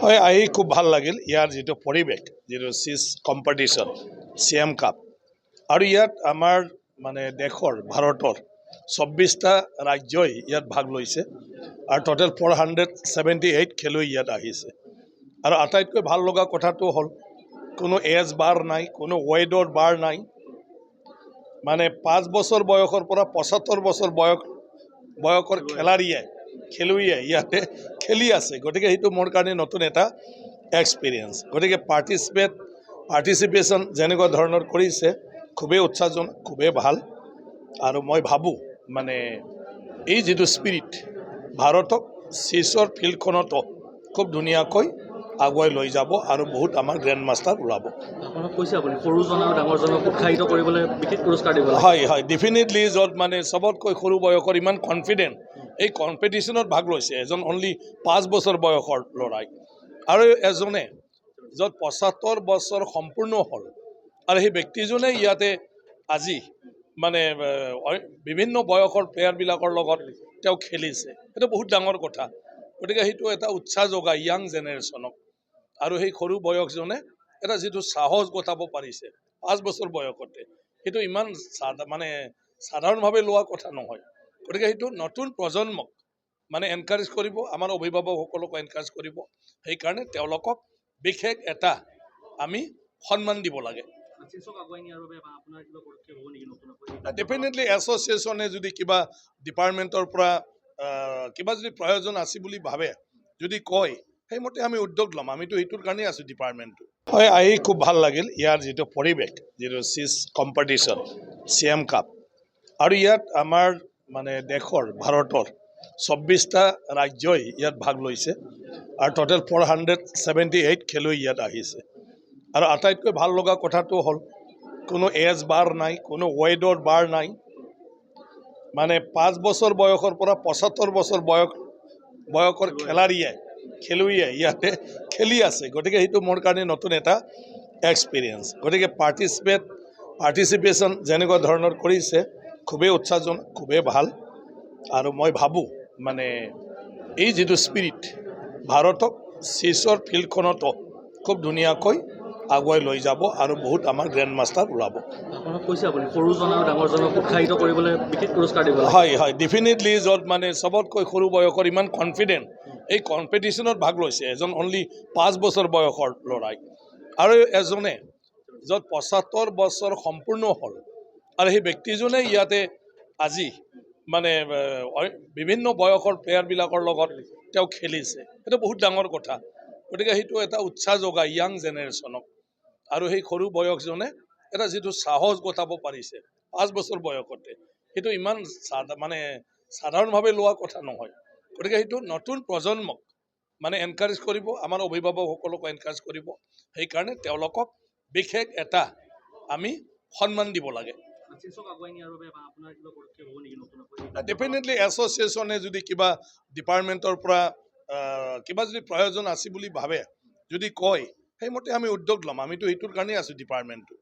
হয় আহি খুব ভাল লাগিল ইয়াৰ যিটো পৰিৱেশ যিটো চিজ কম্পিটিশ্যন CM কাপ আৰু ইয়াত আমাৰ মানে দেশৰ ভাৰতৰ 24টা ৰাজ্যই ইয়াত ভাগ লৈছে আৰু টোটেল 478 খেলুৱৈ ইয়াত আহিছে আৰু আটাইতকৈ ভাল লগা কথাটো হ'ল কোনো এজ বাৰ নাই, কোনো ৱেডৰ বাৰ নাই, মানে 5 বছৰ বয়সৰ পৰা 75 বছৰ বয়সৰ খেলুৱৈয়ে ইয়াতে খেলি আছে। গতিকে সেইটো মোৰ কাৰণে নতুন এটা এক্সপিৰিয়েঞ্চ। গতিকে পাৰ্টিচিপেশ্যন যেনেকুৱা ধৰণৰ কৰিছে খুবেই উৎসাহজনক, খুবেই ভাল আৰু মই ভাবোঁ মানে এই যিটো স্পিৰিট ভাৰতক চিছৰ ফিল্ডখনতো খুব ধুনীয়াকৈ আগুৱাই লৈ যাব আৰু বহুত আমাৰ গ্ৰেণ্ড মাষ্টাৰ ওলাব। আপোনাক কৈছে আপুনি সৰুজন আৰু ডাঙৰজনক উৎসাহিত কৰিবলৈ বিশেষ পুৰস্কাৰ দিব। হয় ডেফিনেটলি য'ত মানে চবতকৈ সৰু বয়সৰ ইমান কনফিডেণ্ট এই কম্পিটিশ্যনত ভাগ লৈছে এজন অনলি 5 বছৰ বয়সৰ ল'ৰাই আৰু এজনে য'ত 75 বছৰ সম্পূৰ্ণ হ'ল আৰু সেই ব্যক্তিজনে ইয়াতে আজি মানে বিভিন্ন বয়সৰ প্লেয়াৰবিলাকৰ লগত তেওঁ খেলিছে। সেইটো বহুত ডাঙৰ কথা। গতিকে সেইটো এটা উৎসাহ যোগায় ইয়াং জেনেৰেশ্যনক আৰু সেই সৰু বয়সজনে এটা যিটো সাহস গতাব পাৰিছে 5 বছৰ বয়সতে, সেইটো ইমান মানে সাধাৰণভাৱে লোৱা কথা নহয়। গতিকে সেইটো নতুন প্ৰজন্মক মানে এনকাৰেজ কৰিব, আমাৰ অভিভাৱকসকলক এনকাৰেজ কৰিব। সেইকাৰণে তেওঁলোকক বিশেষ এটা আমি সন্মান দিব লাগে। ডেফিনেটলি এছ'চিয়েশ্যনে যদি কিবা ডিপাৰ্টমেণ্টৰ পৰা কিবা যদি প্ৰয়োজন আছে বুলি ভাবে, যদি কয়, সেইমতে আমি উদ্যোগ ল'ম। আমিতো সেইটোৰ কাৰণেই আছোঁ ডিপাৰ্টমেণ্টটো। হয় আহি খুব ভাল লাগিল ইয়াৰ যিটো পৰিৱেশ যিটো চিজ কম্পিটিশ্যন CM কাপ আৰু ইয়াত আমাৰ মানে দেশৰ ভাৰতৰ 24টা ৰাজ্যই ইয়াত ভাগ লৈছে আৰু টোটেল 478 খেলুৱৈ ইয়াত আহিছে আৰু আটাইতকৈ ভাল লগা কথাটো হ'ল কোনো এজ বাৰ নাই, কোনো ৱেডৰ বাৰ নাই, মানে 5 বছৰ বয়সৰ পৰা 75 বছৰ বয়সৰ খেলুৱৈয়ে ইয়াতে খেলি আছে। গতিকে সেইটো মোৰ কাৰণে নতুন এটা এক্সপিৰিয়েঞ্চ। গতিকে পাৰ্টিচিপেশ্যন যেনেকুৱা ধৰণৰ কৰিছে খুবেই উৎসাহজনক, খুবেই ভাল আৰু মই ভাবোঁ মানে এই যিটো স্পিৰিট ভাৰতক চিছৰ ফিল্ডখনতো খুব ধুনীয়াকৈ আগুৱাই লৈ যাব আৰু বহুত আমাৰ গ্ৰেণ্ড মাষ্টাৰ ওলাব। আপোনাক কৈছে আপুনি সৰুজন আৰু ডাঙৰজনক উৎসাহিত কৰিবলৈ বিশেষ পুৰস্কাৰ দিব। হয় ডেফিনেটলি য'ত মানে চবতকৈ সৰু বয়সৰ ইমান কনফিডেণ্ট এই কম্পিটিশ্যনত ভাগ লৈছে এজন অনলি 5 বছৰ বয়সৰ ল'ৰাই আৰু এজনে য'ত 75 বছৰ সম্পূৰ্ণ হ'ল আৰু সেই ব্যক্তিজনে ইয়াতে আজি মানে বিভিন্ন বয়সৰ প্লেয়াৰবিলাকৰ লগত তেওঁ খেলিছে। সেইটো বহুত ডাঙৰ কথা। গতিকে সেইটো এটা উৎসাহ যোগায় ইয়াং জেনেৰেশ্যনক আৰু সেই সৰু বয়সজনে এটা যিটো সাহস গতাব পাৰিছে 5 বছৰ বয়সতে, সেইটো ইমান মানে সাধাৰণভাৱে লোৱা কথা নহয়। গতিকে সেইটো নতুন প্ৰজন্মক মানে এনকাৰেজ কৰিব, আমাৰ অভিভাৱকসকলক এনকাৰেজ কৰিব। সেইকাৰণে তেওঁলোকক বিশেষ এটা আমি সন্মান দিব লাগে। ডেফিনেটলি এছ'চিয়েশ্যনে যদি কিবা ডিপাৰ্টমেণ্টৰ পৰা কিবা যদি প্ৰয়োজন আছে বুলি ভাবে, যদি কয়, সেইমতে আমি উদ্যোগ ল'ম। আমিতো সেইটোৰ কাৰণেই আছোঁ ডিপাৰ্টমেণ্টটো।